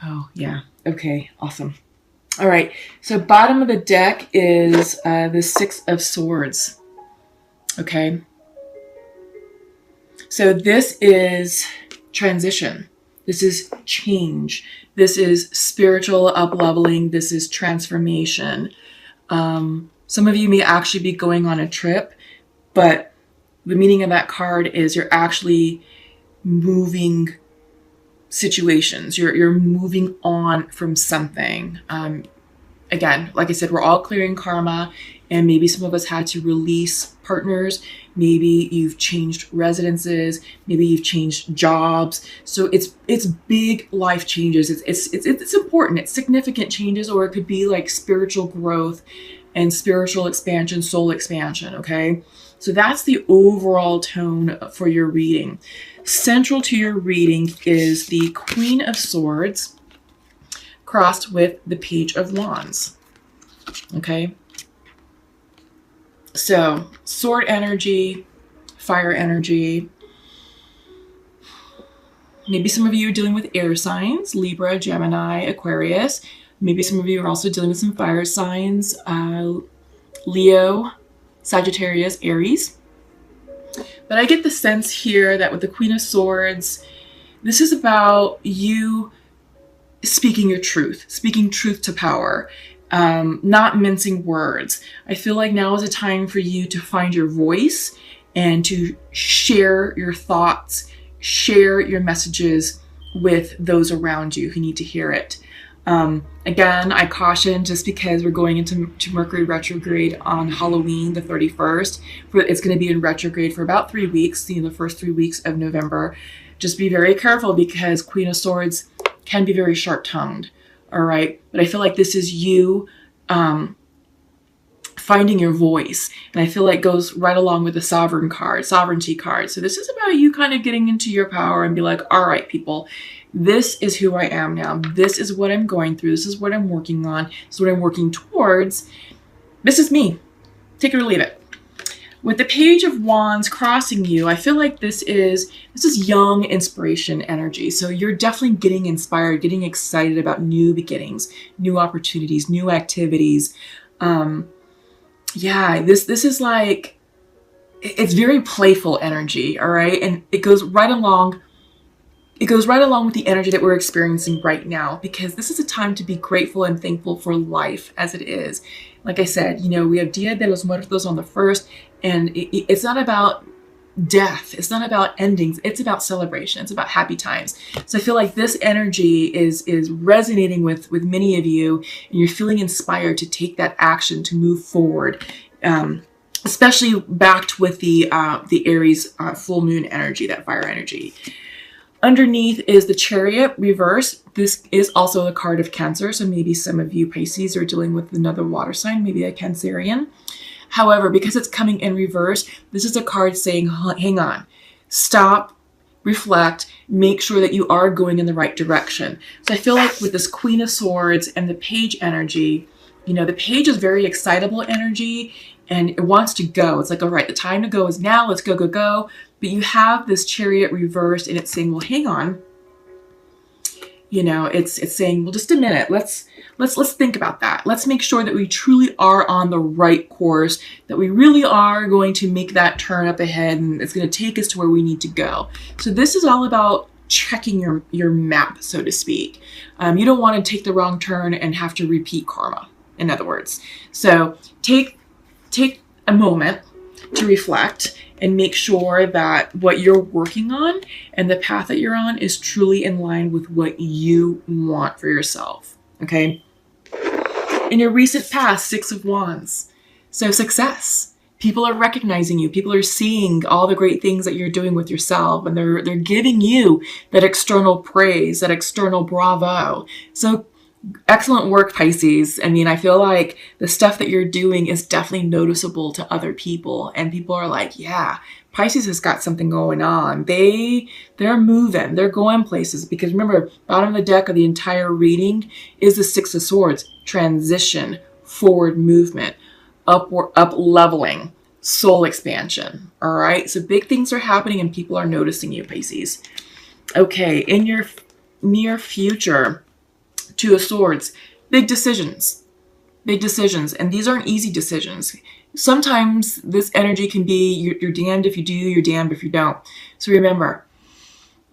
Oh, yeah. Okay, awesome. All right. So bottom of the deck is the Six of Swords. Okay. So this is transition. This is change. This is spiritual up-leveling. This is transformation. Some of you may actually be going on a trip, but the meaning of that card is you're actually moving situations. You're moving on from something. Again, like I said, we're all clearing karma, and maybe some of us had to release partners. Maybe you've changed residences. Maybe you've changed jobs. So it's big life changes. It's important. It's significant changes, or it could be like spiritual growth and spiritual expansion, soul expansion. Okay, so that's the overall tone for your reading. Central to your reading is the Queen of Swords crossed with the Page of Wands. Okay. So sword energy, fire energy. Maybe some of you are dealing with air signs, Libra, Gemini, Aquarius. Maybe some of you are also dealing with some fire signs, Leo, Sagittarius, Aries. But I get the sense here that with the Queen of Swords, this is about you speaking your truth, speaking truth to power, not mincing words. I feel like now is a time for you to find your voice and to share your thoughts, share your messages with those around you who need to hear it. Again, I caution, just because we're going into Mercury retrograde on Halloween, the 31st. It's going to be in retrograde for about 3 weeks, the first 3 weeks of November. Just be very careful, because Queen of Swords can be very sharp-tongued, all right? But I feel like this is you finding your voice, and I feel like goes right along with the sovereignty card. So this is about you kind of getting into your power and be like, all right, people, this is who I am now. This is what I'm going through. This is what I'm working on. This is what I'm working towards. This is me. Take it or leave it. With the Page of Wands crossing you, I feel like this is young inspiration energy. So you're definitely getting inspired, getting excited about new beginnings, new opportunities, new activities. Yeah, this is like, it's very playful energy, all right? And it goes right along with the energy that we're experiencing right now, because this is a time to be grateful and thankful for life as it is. Like I said, we have Dia de los Muertos on the 1st, and it's not about death. It's not about endings. It's about celebration. It's about happy times. So I feel like this energy is resonating with many of you, and you're feeling inspired to take that action to move forward, especially backed with the Aries full moon energy, that fire energy. Underneath is the Chariot reverse. This is also a card of Cancer, so maybe some of you Pisces are dealing with another water sign, maybe a Cancerian. However, because it's coming in reverse, this is a card saying, hang on, stop, reflect, make sure that you are going in the right direction. So I feel like with this Queen of Swords and the Page energy, the Page is very excitable energy, and it wants to go. It's like, all right, the time to go is now. Let's go, go, go. But you have this Chariot reversed, and it's saying, well, hang on. It's saying, well, just a minute. Let's think about that. Let's make sure that we truly are on the right course, that we really are going to make that turn up ahead, and it's going to take us to where we need to go. So this is all about checking your map, so to speak. You don't want to take the wrong turn and have to repeat karma, in other words. So take a moment to reflect and make sure that what you're working on and the path that you're on is truly in line with what you want for yourself, okay? In your recent past, Six of Wands. So success. People are recognizing you. People are seeing all the great things that you're doing with yourself, and they're giving you that external praise, that external bravo. So excellent work, Pisces. I mean, I feel like the stuff that you're doing is definitely noticeable to other people, and people are like, yeah, Pisces has got something going on. They're moving, they're going places. Because remember, bottom of the deck of the entire reading is the Six of Swords, transition, forward movement, up leveling, soul expansion. All right, so big things are happening, and people are noticing you, Pisces. Okay, in your near future, Two of Swords, big decisions. Big decisions. And these aren't easy decisions. Sometimes this energy can be you're damned if you do, you're damned if you don't. So remember,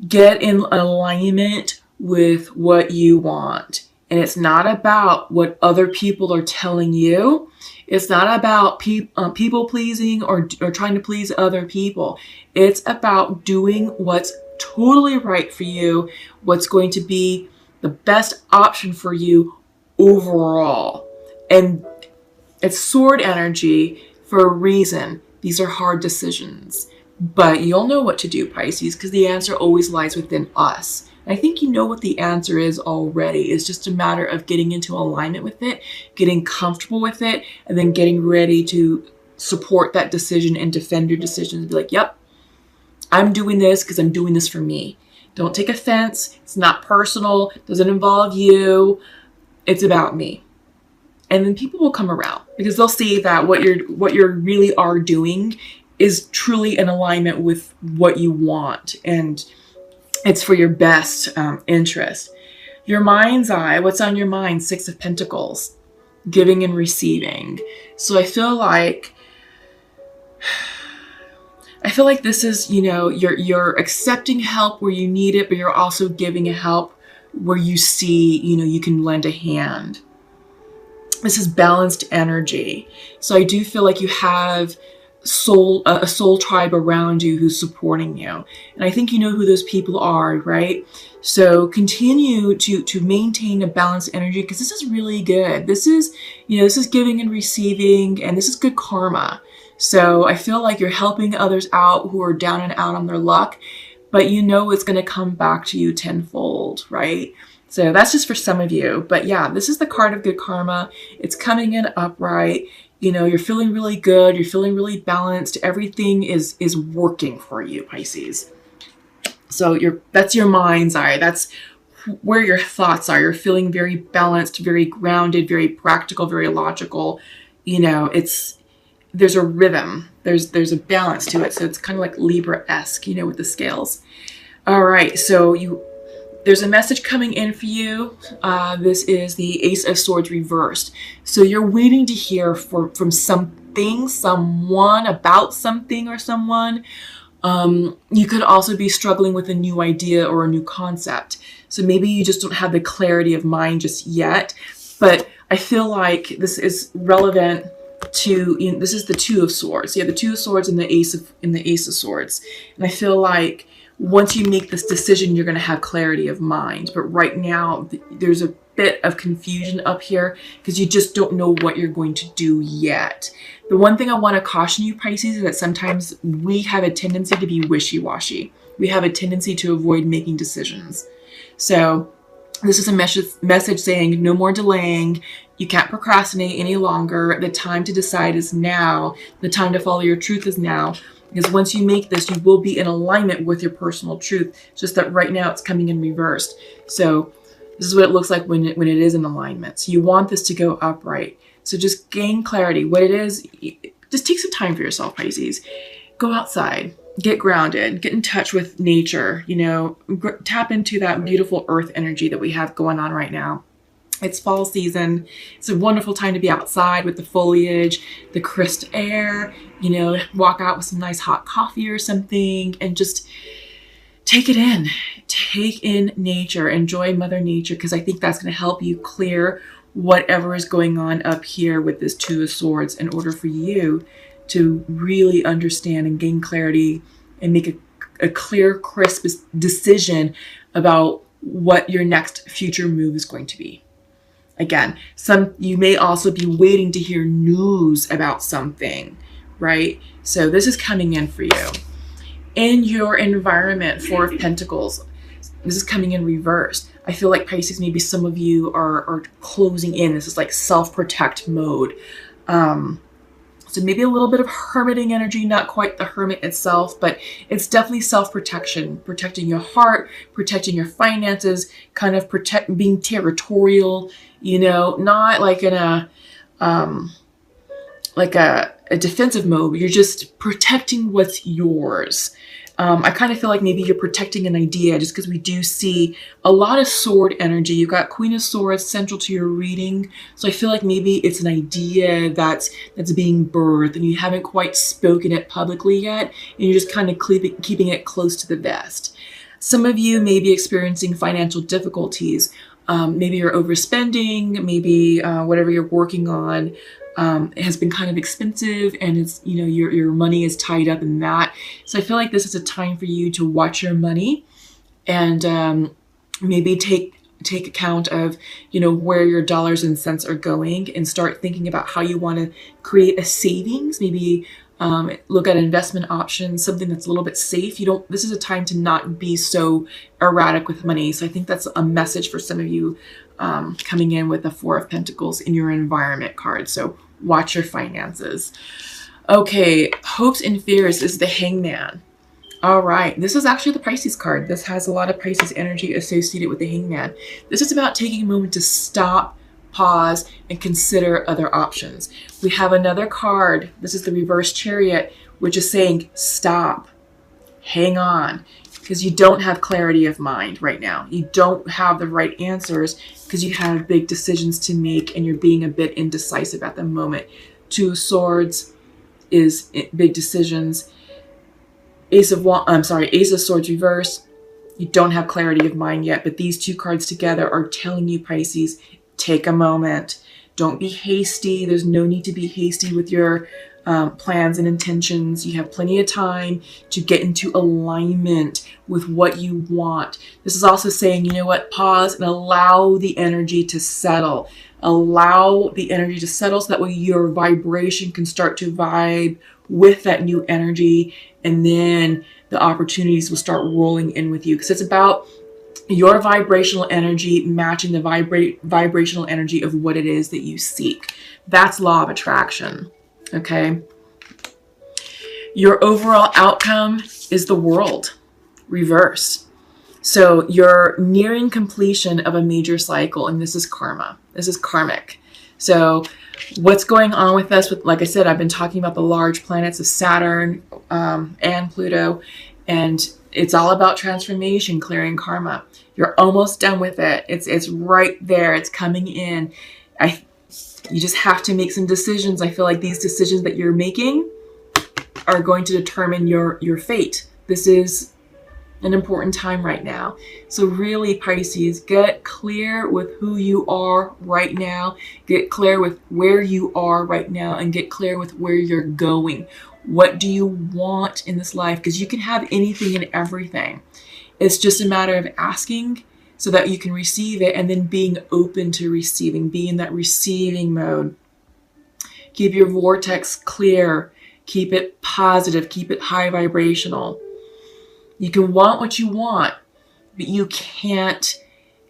get in alignment with what you want. And it's not about what other people are telling you. It's not about people pleasing or trying to please other people. It's about doing what's totally right for you, what's going to be the best option for you overall. And it's sword energy for a reason. These are hard decisions. But you'll know what to do, Pisces, because the answer always lies within us. I think you know what the answer is already. It's just a matter of getting into alignment with it, getting comfortable with it, and then getting ready to support that decision and defend your decision and be like, yep, I'm doing this because I'm doing this for me. Don't take offense. It's not personal. It doesn't involve you. It's about me. And then people will come around because they'll see that what you're really are doing is truly in alignment with what you want. And it's for your best interest. Your mind's eye, what's on your mind? Six of Pentacles, giving and receiving. So I feel like this is, you're accepting help where you need it, but you're also giving a help where you see, you can lend a hand. This is balanced energy. So I do feel like you have a soul tribe around you who's supporting you. And I think you know who those people are, right? So continue to maintain a balanced energy because this is really good. This is giving and receiving, and this is good karma. So I feel like you're helping others out who are down and out on their luck, but it's going to come back to you tenfold, right? So that's just for some of you. But yeah, this is the card of good karma. It's coming in upright. You're feeling really good. You're feeling really balanced. Everything is working for you, Pisces. So that's your mind's eye. That's where your thoughts are. You're feeling very balanced, very grounded, very practical, very logical. There's a rhythm. There's a balance to it. So it's kind of like Libra-esque, with the scales. All right. So there's a message coming in for you. This is the Ace of Swords reversed. So you're waiting to hear from something, someone, about something or someone. You could also be struggling with a new idea or a new concept. So maybe you just don't have the clarity of mind just yet. But I feel like this is relevant to, this is the Two of Swords. You have the Two of Swords and the Ace of Swords. And I feel like once you make this decision, you're going to have clarity of mind. But right now, there's a bit of confusion up here because you just don't know what you're going to do yet. The one thing I want to caution you, Pisces, is that sometimes we have a tendency to be wishy-washy. We have a tendency to avoid making decisions. So this is a message saying no more delaying. You can't procrastinate any longer. The time to decide is now. The time to follow your truth is now. Because once you make this, you will be in alignment with your personal truth. It's just that right now it's coming in reversed. So this is what it looks like when it is in alignment. So you want this to go upright. So just gain clarity. What it is, just take some time for yourself, Pisces. Go outside, get grounded, get in touch with nature, tap into that beautiful earth energy that we have going on right now. It's fall season. It's a wonderful time to be outside with the foliage, the crisp air, walk out with some nice hot coffee or something and just take it in. Take in nature, enjoy Mother Nature, because I think that's going to help you clear whatever is going on up here with this Two of Swords in order for you to really understand and gain clarity and make a clear, crisp decision about what your next future move is going to be. Again, you may also be waiting to hear news about something, right? So this is coming in for you. In your environment, Four of Pentacles, this is coming in reversed. I feel like Pisces, maybe some of you are closing in. This is like self-protect mode. So maybe a little bit of hermiting energy, not quite the hermit itself, but it's definitely self-protection, protecting your heart, protecting your finances, kind of being territorial, not like in a defensive mode. You're just protecting what's yours. I kind of feel like maybe you're protecting an idea, just because we do see a lot of sword energy. You've got Queen of Swords central to your reading. So I feel like maybe it's an idea that's being birthed and you haven't quite spoken it publicly yet. And you're just kind of keeping it close to the vest. Some of you may be experiencing financial difficulties. Maybe you're overspending, maybe whatever you're working on it has been kind of expensive, and it's, you know, your money is tied up in that. So I feel like this is a time for you to watch your money and maybe take account of, you know, where your dollars and cents are going, and start thinking about how you want to create a savings. Maybe look at investment options, something that's a little bit safe. This is a time to not be so erratic with money. So I think that's a message for some of you coming in with the Four of Pentacles in your environment card. So watch your finances. Okay, hopes and fears is the Hangman. All right, this is actually the Pisces card. This has a lot of Pisces energy associated with the Hangman. This is about taking a moment to stop, pause, and consider other options. We have another card. This is the reverse Chariot, which is saying stop, hang on, because you don't have clarity of mind right now. You don't have the right answers because you have big decisions to make and you're being a bit indecisive at the moment. Two of Swords is big decisions. Ace of Swords reverse. You don't have clarity of mind yet, but these two cards together are telling you, Pisces, take a moment. Don't be hasty. There's no need to be hasty with your plans and intentions. You have plenty of time to get into alignment with what you want. This is also saying, you know what, pause and allow the energy to settle. Allow the energy to settle so that way your vibration can start to vibe with that new energy, and then the opportunities will start rolling in with you, because it's about your vibrational energy matching the vibrational energy of what it is that you seek. That's law of attraction. Okay. Your overall outcome is the World reversed. So you're nearing completion of a major cycle, and this is karma. This is karmic. So what's going on with us? Like I said, I've been talking about the large planets of Saturn and Pluto, and it's all about transformation, clearing karma. You're almost done with it. It's right there. It's coming in. You just have to make some decisions. I feel like these decisions that you're making are going to determine your fate. This is an important time right now. So really, Pisces, get clear with who you are right now. Get clear with where you are right now, and get clear with where you're going. What do you want in this life? Because you can have anything and everything. It's just a matter of asking so that you can receive it, and then being open to receiving, be in that receiving mode. Keep your vortex clear, keep it positive, keep it high vibrational. You can want what you want, but you can't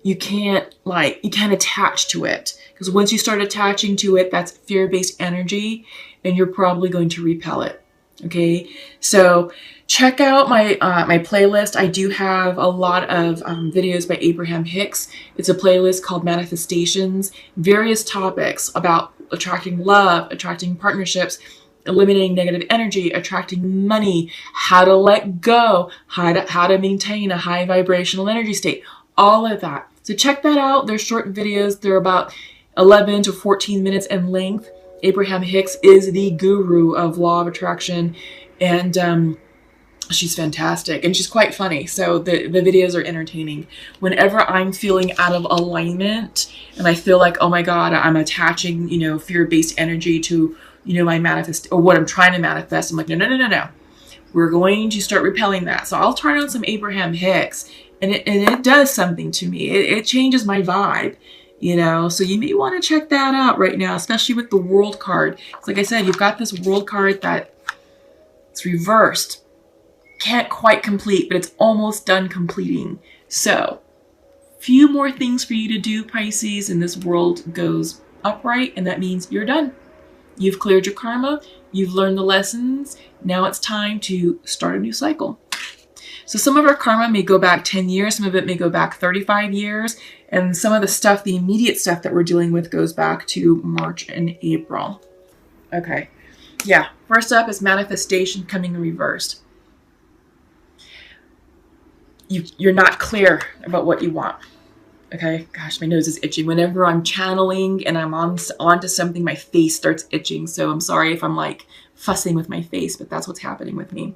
attach to it, because once you start attaching to it, that's fear-based energy, and you're probably going to repel it. Okay, so check out my my playlist. I do have a lot of videos by Abraham Hicks. It's a playlist called Manifestations, various topics about attracting love, attracting partnerships, eliminating negative energy, attracting money, how to let go, how to maintain a high vibrational energy state, all of that. So check that out. They're short videos. They're about 11 to 14 minutes in length. Abraham Hicks is the guru of law of attraction, and she's fantastic, and she's quite funny. So the videos are entertaining. Whenever I'm feeling out of alignment and I feel like, oh my God, I'm attaching, you know, fear-based energy to, you know, my manifest or what I'm trying to manifest, I'm like, no. We're going to start repelling that. So I'll turn on some Abraham Hicks, and it does something to me. It changes my vibe. You know, so you may want to check that out right now, especially with the World card. It's like I said, you've got this World card that it's reversed. Can't quite complete, but it's almost done completing. So, few more things for you to do, Pisces, and this world goes upright, and that means you're done. You've cleared your karma. You've learned the lessons. Now it's time to start a new cycle. So some of our karma may go back 10 years, some of it may go back 35 years, and some of the stuff, the immediate stuff that we're dealing with goes back to March and April. Okay, yeah, first up is manifestation coming reversed. you're not clear about what you want. Okay, gosh, my nose is itching. Whenever I'm channeling and I'm onto something, my face starts itching. So I'm sorry if I'm like fussing with my face, but that's what's happening with me.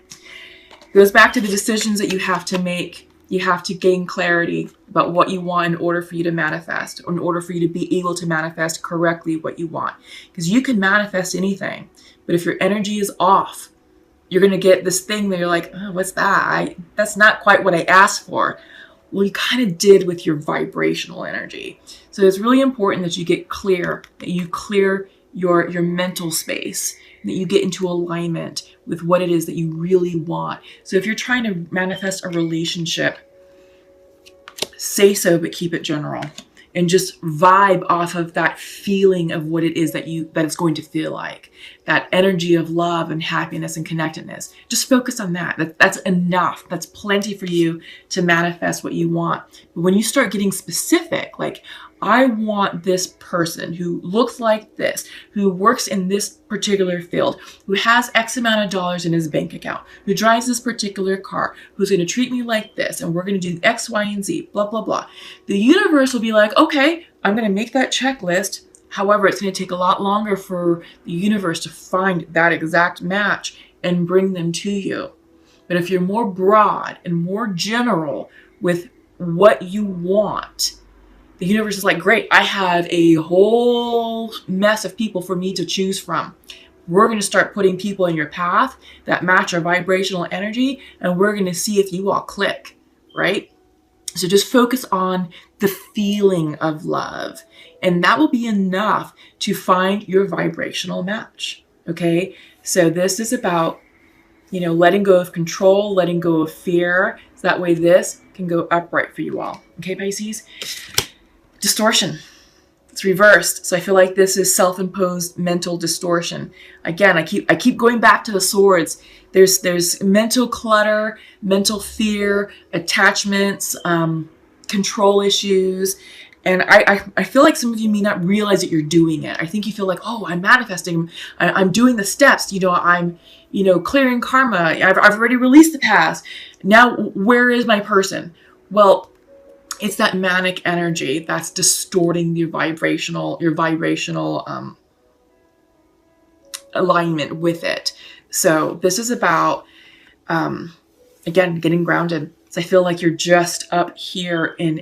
It goes back to the decisions that you have to make. You have to gain clarity about what you want in order for you to manifest, or in order for you to be able to manifest correctly what you want. Because you can manifest anything, but if your energy is off, you're going to get this thing that you're like, oh, what's that? That's not quite what I asked for. Well, you kind of did with your vibrational energy. So it's really important that you get clear, that you clear your mental space, that you get into alignment with what it is that you really want. So if you're trying to manifest a relationship, say so, but keep it general. And just vibe off of that feeling of what it is that it's going to feel like. That energy of love and happiness and connectedness. Just focus on that. That's enough. That's plenty for you to manifest what you want. But when you start getting specific, like, I want this person who looks like this, who works in this particular field, who has X amount of dollars in his bank account, who drives this particular car, who's going to treat me like this, and we're going to do X, Y, and Z, blah, blah, blah. The universe will be like, okay, I'm going to make that checklist. However, it's going to take a lot longer for the universe to find that exact match and bring them to you. But if you're more broad and more general with what you want, the universe is like, great, I have a whole mess of people for me to choose from. We're going to start putting people in your path that match our vibrational energy, and we're going to see if you all click, right? So just focus on the feeling of love, and that will be enough to find your vibrational match, okay? So this is about, letting go of control, letting go of fear, so that way this can go upright for you all, okay, Pisces? Distortion. It's reversed. So I feel like this is self-imposed mental distortion. Again, I keep going back to the swords. There's mental clutter, mental fear, attachments, control issues. And I feel like some of you may not realize that you're doing it. I think you feel like, oh, I'm manifesting. I'm doing the steps. I'm clearing karma. I've already released the past. Now, where is my person? Well, it's that manic energy that's distorting your vibrational alignment with it. So this is about, again, getting grounded. So I feel like you're just up here in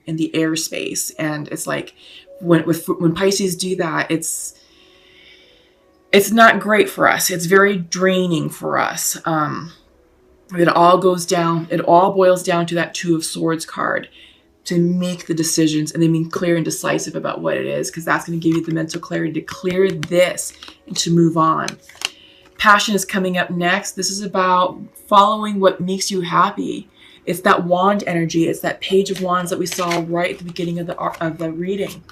the airspace, and it's like when Pisces do that, it's not great for us. It's very draining for us. It all boils down to that Two of Swords card, to make the decisions and then being clear and decisive about what it is, because that's going to give you the mental clarity to clear this and to move on. Passion is coming up next. This is about following what makes you happy. It's that wand energy. It's that Page of Wands that we saw right at the beginning of the reading.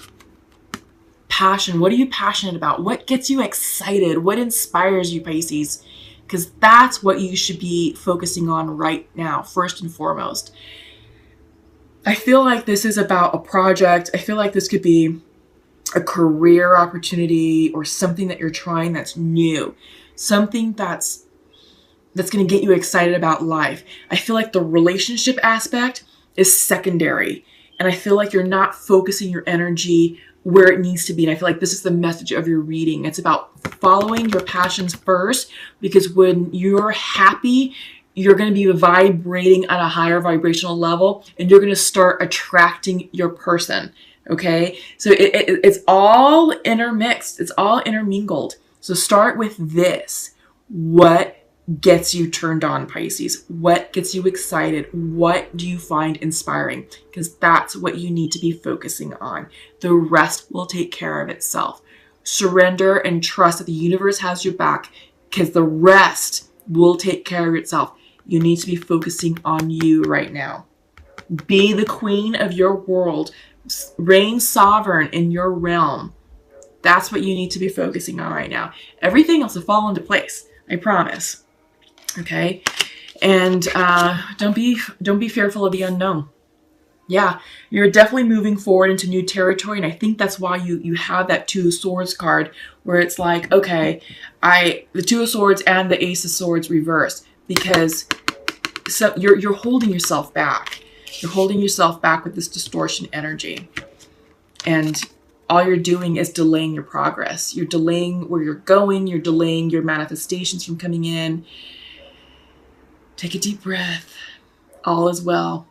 Passion. What are you passionate about? What gets you excited? What inspires you, Pisces? Because that's what you should be focusing on right now, first and foremost. I feel like this is about a project. I feel like this could be a career opportunity or something that you're trying that's new. Something that's going to get you excited about life. I feel like the relationship aspect is secondary. And I feel like you're not focusing your energy where it needs to be. And I feel like this is the message of your reading. It's about following your passions first, because when you're happy, you're going to be vibrating at a higher vibrational level, and you're going to start attracting your person. Okay. So it's all intermixed. It's all intermingled. So start with this. What gets you turned on, Pisces? What gets you excited? What do you find inspiring? Because that's what you need to be focusing on. The rest will take care of itself. Surrender and trust that the universe has your back, because the rest will take care of itself. You need to be focusing on you right now. Be the queen of your world. Reign sovereign in your realm. That's what you need to be focusing on right now. Everything else will fall into place. I promise. Okay? And don't be fearful of the unknown. Yeah, you're definitely moving forward into new territory, and I think that's why you have that Two of Swords card, where it's like, okay, the Two of Swords and the Ace of Swords reversed, because so you're holding yourself back. You're holding yourself back with this distortion energy. And all you're doing is delaying your progress. You're delaying where you're going. You're delaying your manifestations from coming in. Take a deep breath. All is well.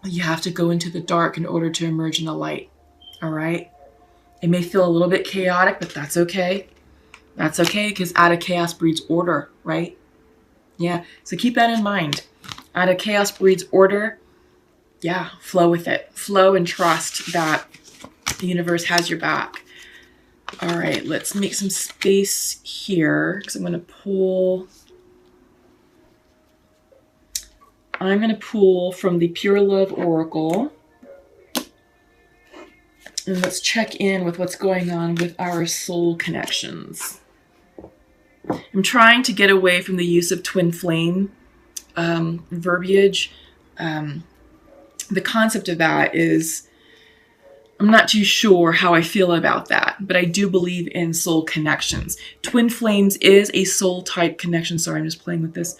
You have to go into the dark in order to emerge in the light. All right? It may feel a little bit chaotic, but that's okay. That's okay, because out of chaos breeds order, right? Yeah, so keep that in mind. Out of chaos breeds order. Yeah, flow with it. Flow and trust that the universe has your back. All right, let's make some space here, because I'm going to pull from the Pure Love Oracle. And let's check in with what's going on with our soul connections. I'm trying to get away from the use of twin flame verbiage. The concept of that is, I'm not too sure how I feel about that, but I do believe in soul connections. Twin flames is a soul type connection. Sorry, I'm just playing with this.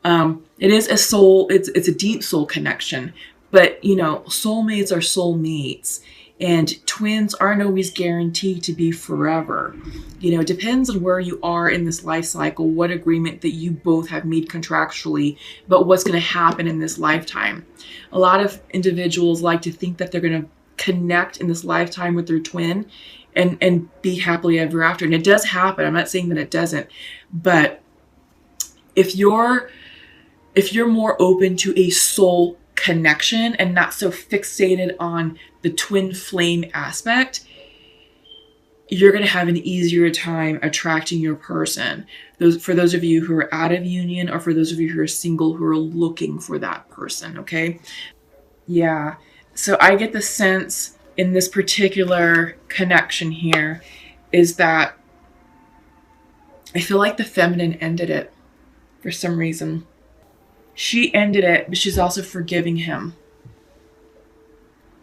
It is a soul, it's a deep soul connection, but you know, soulmates are soulmates, and twins aren't always guaranteed to be forever. You know, it depends on where you are in this life cycle, what agreement that you both have made contractually about what's going to happen in this lifetime. A lot of individuals like to think that they're going to connect in this lifetime with their twin and be happily ever after. And it does happen. I'm not saying that it doesn't, but if you're more open to a soul connection and not so fixated on the twin flame aspect, you're going to have an easier time attracting your person. For those of you who are out of union, or for those of you who are single who are looking for that person, okay? Yeah. So I get the sense in this particular connection here is that I feel like the feminine ended it for some reason. She ended it, but she's also forgiving him.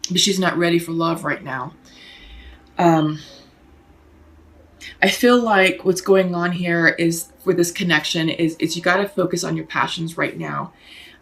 But she's not ready for love right now. I feel like what's going on here is, for this connection, is you got to focus on your passions right now.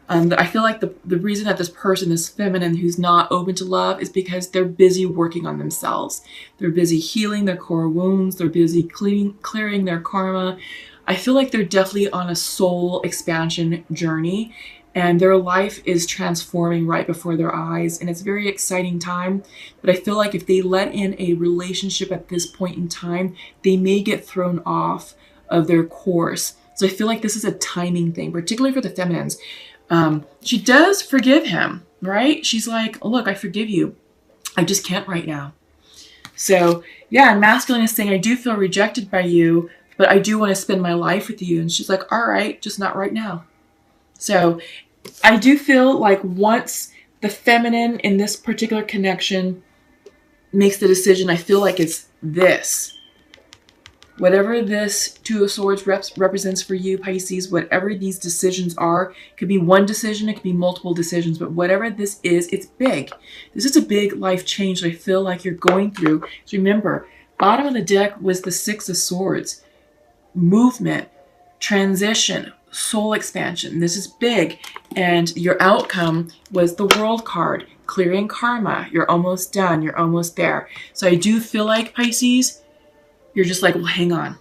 I feel like the reason that this person is feminine who's not open to love is because they're busy working on themselves. They're busy healing their core wounds. They're busy clearing their karma. I feel like they're definitely on a soul expansion journey, and their life is transforming right before their eyes, and it's a very exciting time. But I feel like if they let in a relationship at this point in time, they may get thrown off of their course. So I feel like this is a timing thing, particularly for the feminines. She does forgive him, right? She's like, oh, look, I forgive you. I just can't right now. So yeah, masculine is saying, I do feel rejected by you, but I do want to spend my life with you. And she's like, all right, just not right now. So I do feel like once the feminine in this particular connection makes the decision, I feel like it's this. Whatever this Two of Swords represents for you, Pisces, whatever these decisions are, it could be one decision, it could be multiple decisions, but whatever this is, it's big. This is a big life change that I feel like you're going through. So remember, bottom of the deck was the Six of Swords. Movement, transition, soul expansion. This is big. And your outcome was the World card, clearing karma. You're almost done. You're almost there. So I do feel like, Pisces, you're just like, well, hang on.